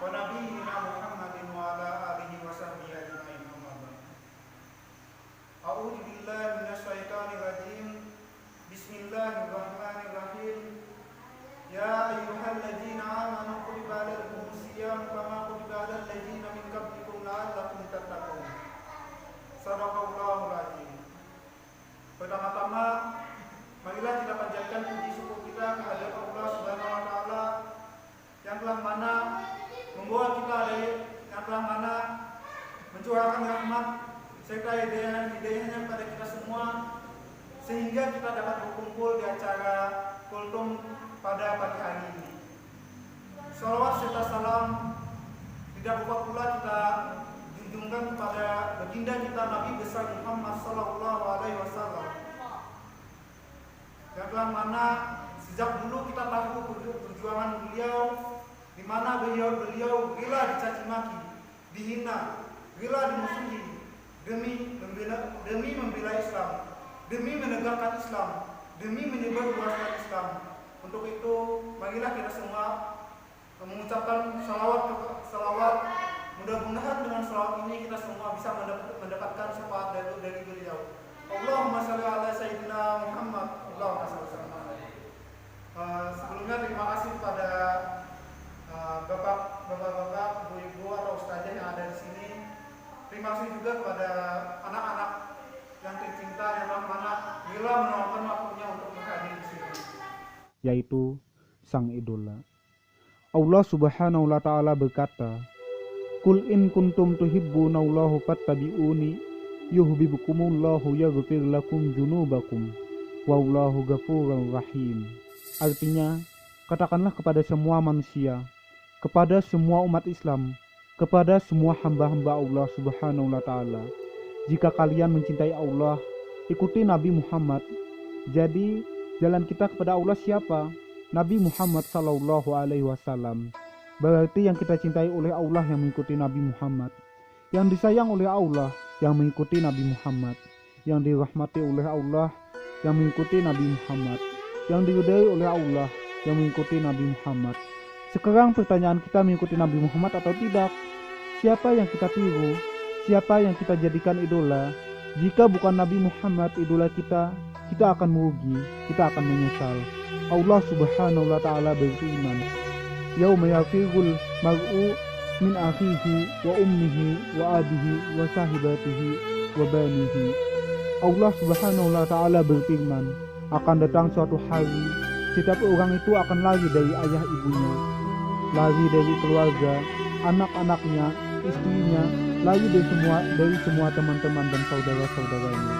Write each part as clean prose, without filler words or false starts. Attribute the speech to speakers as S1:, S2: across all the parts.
S1: ونبينا محمد وعلى آله وصحبه أجمعين. أما بعد. أعوذ بالله من الشيطان الرجيم. بسم الله الرحمن الرحيم. يا أيها الذين آمنوا كتب عليكم الصيام كما كتب على الذين من قبلكم لعلكم تتقون. Sadaqallahul Azim. Pertama-tama, marilah kita panjatkan puji syukur kita kehadirat Allah Subhanahu wa taala yang telah mana membawa kita dari yang telah mana mencurahkan rahmat serta hidayahnya kepada kita semua sehingga kita dapat berkumpul di acara kultum pada pagi hari ini. Salawat serta salam tidak lupa pula kita junjungkan kepada baginda kita Nabi besar Muhammad sallallahu alaihi wasallam. Yang telah mana sejak dulu kita tahu perjuangan beliau, di mana beliau rela dicaci maki, dihina, rela dimusuhi demi membela Islam, demi menegakkan Islam, demi menyebarluaskan Islam. Untuk itu, marilah kita semua mengucapkan salawat. Mudah-mudahan dengan salawat ini kita semua bisa mendapatkan syafaat dari beliau. Allahumma shalli ala sayyidina Muhammad. Allahumma shalli ala. Sebelumnya terima kasih kepada bapak-bapak, ibu-ibu atau ustazah yang ada di sini. Terima kasih juga kepada anak-anak yang tercinta yang mana rela meluangkan waktunya untuk hadir di sini.
S2: Yaitu sang idola. Allah Subhanahu wa taala berkata, "Qul in kuntum tuhibbunallaha fattabi'uni yuhibbukumullahu yaghfir lakum dzunubakum wallahu ghafurur rahim." Artinya, katakanlah kepada semua manusia, kepada semua umat Islam, kepada semua hamba-hamba Allah Subhanahu wa taala, jika kalian mencintai Allah, ikuti Nabi Muhammad. Jadi, jalan kita kepada Allah siapa? Nabi Muhammad sallallahu alaihi wasallam. Berarti yang kita cintai oleh Allah yang mengikuti Nabi Muhammad, yang disayang oleh Allah yang mengikuti Nabi Muhammad, yang dirahmati oleh Allah yang mengikuti Nabi Muhammad, yang diridai oleh Allah yang mengikuti Nabi Muhammad. Sekarang pertanyaan kita, mengikuti Nabi Muhammad atau tidak? Siapa yang kita tiru? Siapa yang kita jadikan idola? Jika bukan Nabi Muhammad idola kita akan merugi, kita akan menyesal. Allah Subhanahu wa taala berfirman, "Yauma yafirul mar'u min akhihi wa ummihi wa abihi wa sahibatihi wa banihi." Allah Subhanahu wa taala berfirman, akan datang suatu hari setiap orang itu akan lari dari ayah ibunya, lari dari keluarga, anak-anaknya, istrinya, lari dari semua teman-teman dan saudara-saudaranya.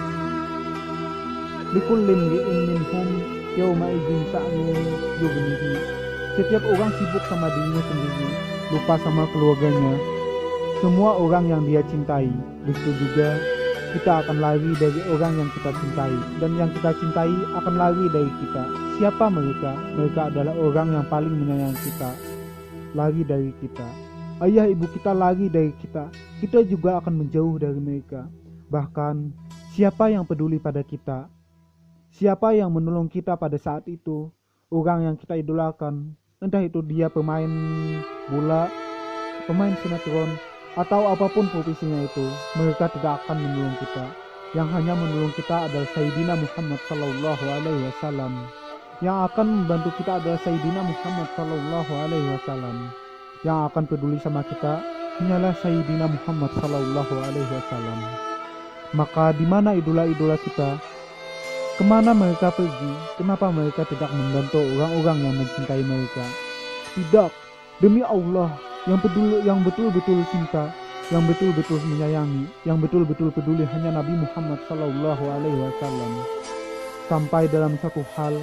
S2: Likulli imri'in minhum yawma idzin sha'nun yughnihi. Setiap orang sibuk sama dirinya sendiri, lupa sama keluarganya. Semua orang yang dia cintai, begitu juga kita akan lari dari orang yang kita cintai, dan yang kita cintai akan lari dari kita. Siapa mereka? Mereka adalah orang yang paling menyayangi kita, lari dari kita. Ayah ibu kita lari dari kita, kita juga akan menjauh dari mereka. Bahkan, siapa yang peduli pada kita? Siapa yang menolong kita pada saat itu? Orang yang kita idolakan, entah itu dia pemain bola, pemain sinetron, atau apapun profesinya itu, mereka tidak akan menolong kita. Yang hanya menolong kita adalah Sayyidina Muhammad sallallahu alaihi wasallam. Yang akan membantu kita adalah Sayyidina Muhammad sallallahu alaihi wasallam. Yang akan peduli sama kita hanyalah Sayyidina Muhammad sallallahu alaihi wasallam. Maka di mana idola-idola kita? Kemana mereka pergi? Kenapa mereka tidak membantu orang-orang yang mencintai mereka? Tidak, demi Allah yang betul-betul cinta, yang betul-betul menyayangi, yang betul-betul peduli hanya Nabi Muhammad sallallahu alaihi wasallam. Sampai dalam satu hal,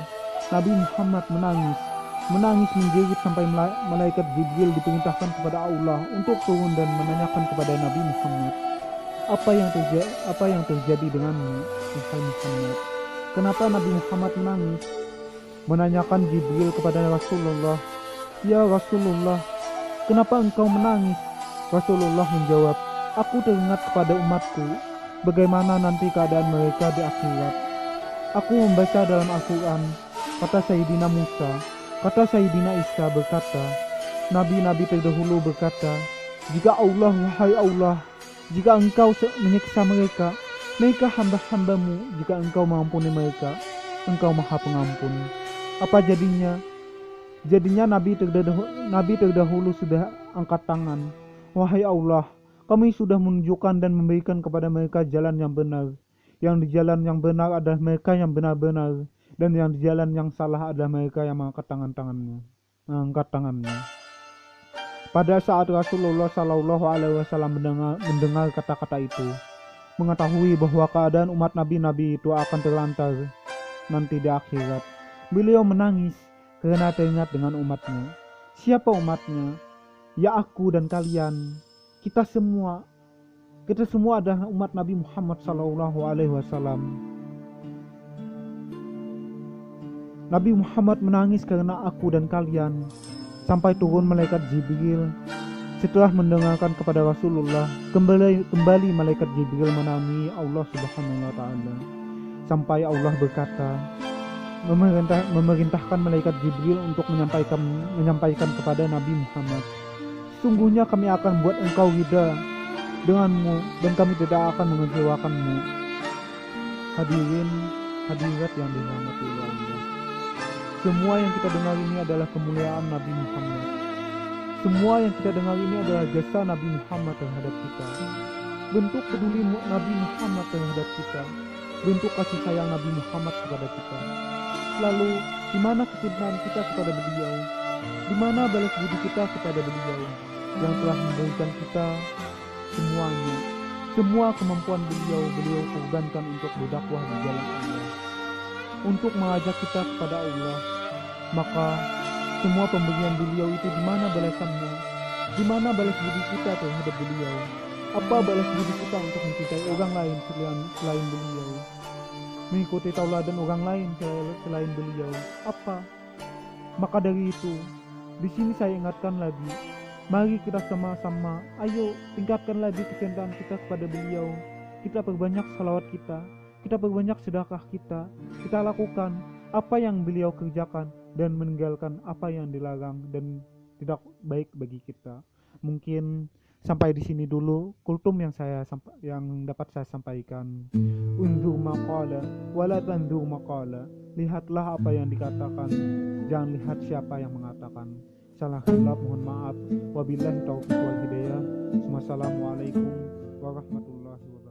S2: Nabi Muhammad menangis menjerit sampai malaikat Jibril diperintahkan kepada Allah untuk turun dan menanyakan kepada Nabi Muhammad, apa yang terjadi denganmu, wahai Muhammad? Kenapa Nabi Muhammad menangis? Menanyakan Jibril kepada Rasulullah, "Ya Rasulullah, kenapa engkau menangis?" Rasulullah menjawab, "Aku teringat kepada umatku, bagaimana nanti keadaan mereka di akhirat. Aku membaca dalam Al-Quran, kata Sayyidina Musa, kata Sayyidina Isa berkata, nabi-nabi terdahulu berkata, jika Allah, wahai Allah, jika engkau menyiksa mereka, mereka hamba-hambamu. Jika engkau mengampuni mereka, engkau maha pengampun. Apa jadinya? Jadinya nabi terdahulu sudah angkat tangan. Wahai Allah, kami sudah menunjukkan dan memberikan kepada mereka jalan yang benar. Yang di jalan yang benar adalah mereka yang benar-benar, dan yang di jalan yang salah adalah mereka yang mengangkat tangannya. Pada saat Rasulullah Shallallahu Alaihi Wasallam mendengar kata-kata itu, mengetahui bahwa keadaan umat nabi-nabi itu akan terlantar nanti di akhirat, beliau menangis karena teringat dengan umatnya. Siapa umatnya? Ya aku dan kalian. Kita semua adalah umat Nabi Muhammad Shallallahu Alaihi Wasallam. Nabi Muhammad menangis karena aku dan kalian, sampai turun malaikat Jibril. Setelah mendengarkan kepada Rasulullah, kembali malaikat Jibril menemui Allah Subhanahu wa Ta'ala, sampai Allah berkata, memerintahkan malaikat Jibril untuk menyampaikan kepada Nabi Muhammad, sungguhnya kami akan buat engkau ridha denganmu dan kami tidak akan mengecewakanmu. Hadirat yang dirahmati Allah. Semua yang kita dengar ini adalah kemuliaan Nabi Muhammad. Semua yang kita dengar ini adalah jasa Nabi Muhammad terhadap kita. Bentuk peduli Nabi Muhammad terhadap kita. Bentuk kasih sayang Nabi Muhammad kepada kita. Lalu, di mana kecintaan kita kepada beliau? Di mana balas budi kita kepada beliau yang telah memberikan kita semuanya? Semua kemampuan beliau korbankan untuk berdakwah di jalan Allah, untuk mengajak kita kepada Allah. Maka semua pemberian beliau itu di mana balasannya? Di mana balas budi kita terhadap beliau? Apa balas budi kita untuk mencintai orang lain selain beliau? Mengikuti tauladan orang lain selain beliau? Apa? Maka dari itu, di sini saya ingatkan lagi, mari kita sama-sama, ayo tingkatkan lagi kecintaan kita kepada beliau. Kita perbanyak salawat kita perbanyak sedekah kita lakukan apa yang beliau kerjakan dan meninggalkan apa yang dilarang dan tidak baik bagi kita. Mungkin sampai di sini dulu kultum yang dapat saya sampaikan. Unzur maqala wala tanzur maqala. Lihatlah apa yang dikatakan, jangan lihat siapa yang mengatakan. Salah khilaf mohon maaf. Wabillahi taufiq wal hidayah. Wassalamualaikum warahmatullahi wabarakatuh.